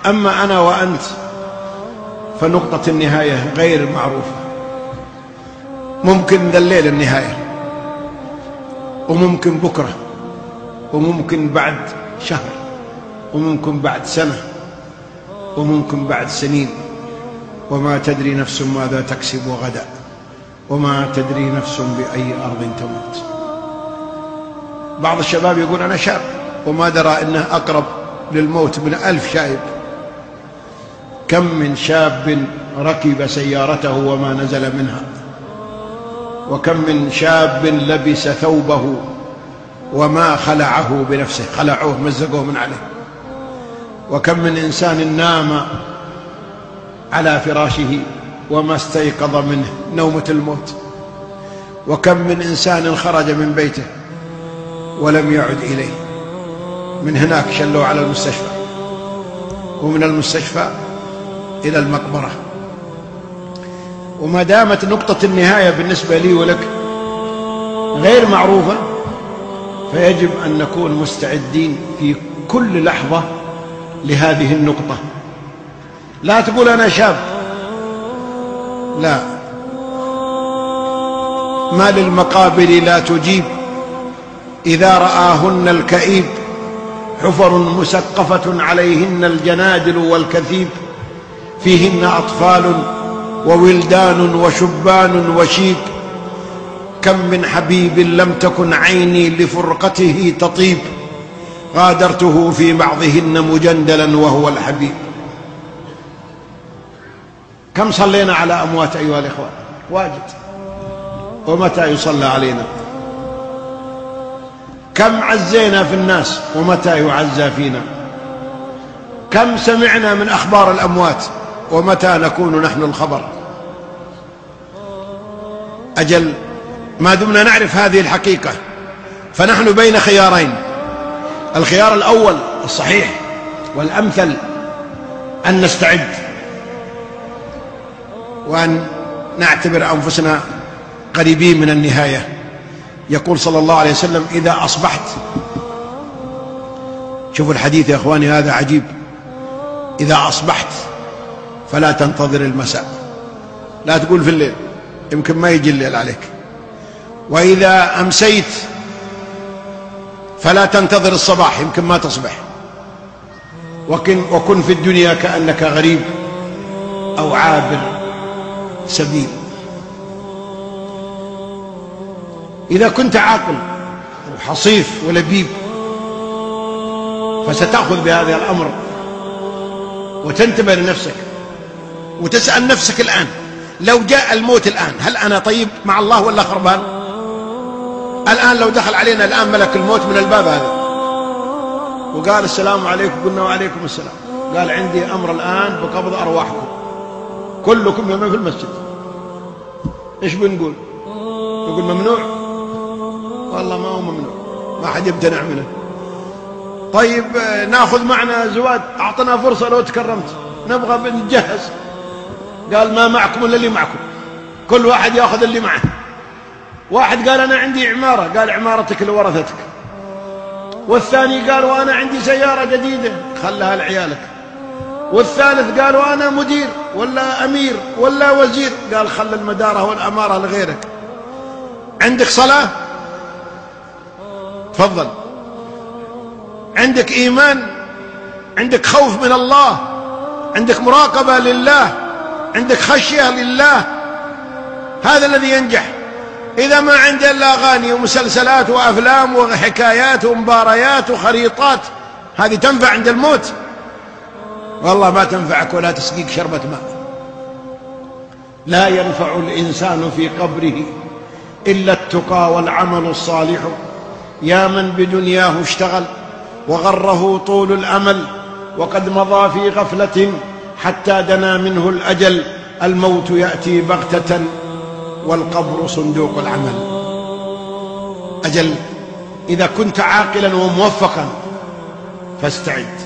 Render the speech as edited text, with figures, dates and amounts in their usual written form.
أما أنا وأنت فنقطة النهاية غير معروفة. ممكن ذا الليل النهاية، وممكن بكرة، وممكن بعد شهر، وممكن بعد سنة، وممكن بعد سنين. وما تدري نفس ماذا تكسب غدا، وما تدري نفس بأي أرض تموت. بعض الشباب يقول أنا شاب وما درى إنه أقرب للموت من 1000 شايب. كم من شاب ركب سيارته وما نزل منها، وكم من شاب لبس ثوبه وما خلعه بنفسه، خلعوه مزقوه من عليه. وكم من إنسان نام على فراشه وما استيقظ منه نومة الموت. وكم من إنسان خرج من بيته ولم يعد إليه، من هناك شلوا على المستشفى، ومن المستشفى إلى المقبرة. وما دامت نقطة النهاية بالنسبة لي ولك غير معروفة، فيجب أن نكون مستعدين في كل لحظة لهذه النقطة. لا تقول أنا شاب، لا، ما للمقابر لا تجيب إذا رآهن الكئيب، حفر مسقفة عليهن الجنادل والكثيب، فيهن أطفال وولدان وشبان وشيب. كم من حبيب لم تكن عيني لفرقته تطيب، غادرته في بعضهن مجندلا وهو الحبيب. كم صلينا على أموات أيها الإخوة؟ واجد. ومتى يصلى علينا؟ كم عزينا في الناس ومتى يعزى فينا؟ كم سمعنا من أخبار الأموات ومتى نكون نحن الخبر؟ أجل ما دمنا نعرف هذه الحقيقة فنحن بين خيارين. الخيار الأول الصحيح والأمثل أن نستعد وأن نعتبر أنفسنا قريبين من النهاية. يقول صلى الله عليه وسلم إذا أصبحت، شوفوا الحديث يا أخواني هذا عجيب، إذا أصبحت فلا تنتظر المساء، لا تقول في الليل يمكن ما يجي الليل عليك. وإذا أمسيت فلا تنتظر الصباح يمكن ما تصبح. وكن في الدنيا كأنك غريب أو عابر سبيل. إذا كنت عاقل وحصيف ولبيب فستأخذ بهذا الأمر وتنتبه لنفسك وتسأل نفسك الآن، لو جاء الموت الآن هل أنا طيب مع الله ولا خربان؟ الآن لو دخل علينا الآن ملك الموت من الباب هذا وقال السلام عليكم، قلنا وعليكم السلام، قال عندي أمر الآن بقبض أرواحكم كلكم يومين في المسجد، إيش بنقول؟ نقول ممنوع؟ والله ما هو ممنوع، ما حد يمتنع منه. طيب ناخذ معنا زواد، أعطنا فرصة لو تكرمت نبغى بنجهز، قال ما معكم إلا اللي معكم، كل واحد يأخذ اللي معه. واحد قال أنا عندي عمارة، قال عمارتك لورثتك. والثاني قال وأنا عندي سيارة جديدة، خلها لعيالك. والثالث قال وأنا مدير ولا أمير ولا وزير، قال خل المدارة والأمارة لغيرك. عندك صلاة؟ تفضل. عندك إيمان؟ عندك خوف من الله؟ عندك مراقبة لله؟ عندك خشية لله؟ هذا الذي ينجح. إذا ما عنده إلا أغاني ومسلسلات وأفلام وحكايات ومباريات وخريطات، هذه تنفع عند الموت؟ والله ما تنفعك ولا تسقيك شربة ماء. لا ينفع الإنسان في قبره إلا التقى والعمل الصالح. يا من بدنياه اشتغل وغره طول الأمل، وقد مضى في غفلة حتى دنا منه الأجل. الموت يأتي بغتة والقبر صندوق العمل. أجل إذا كنت عاقلا وموفقا فاستعد.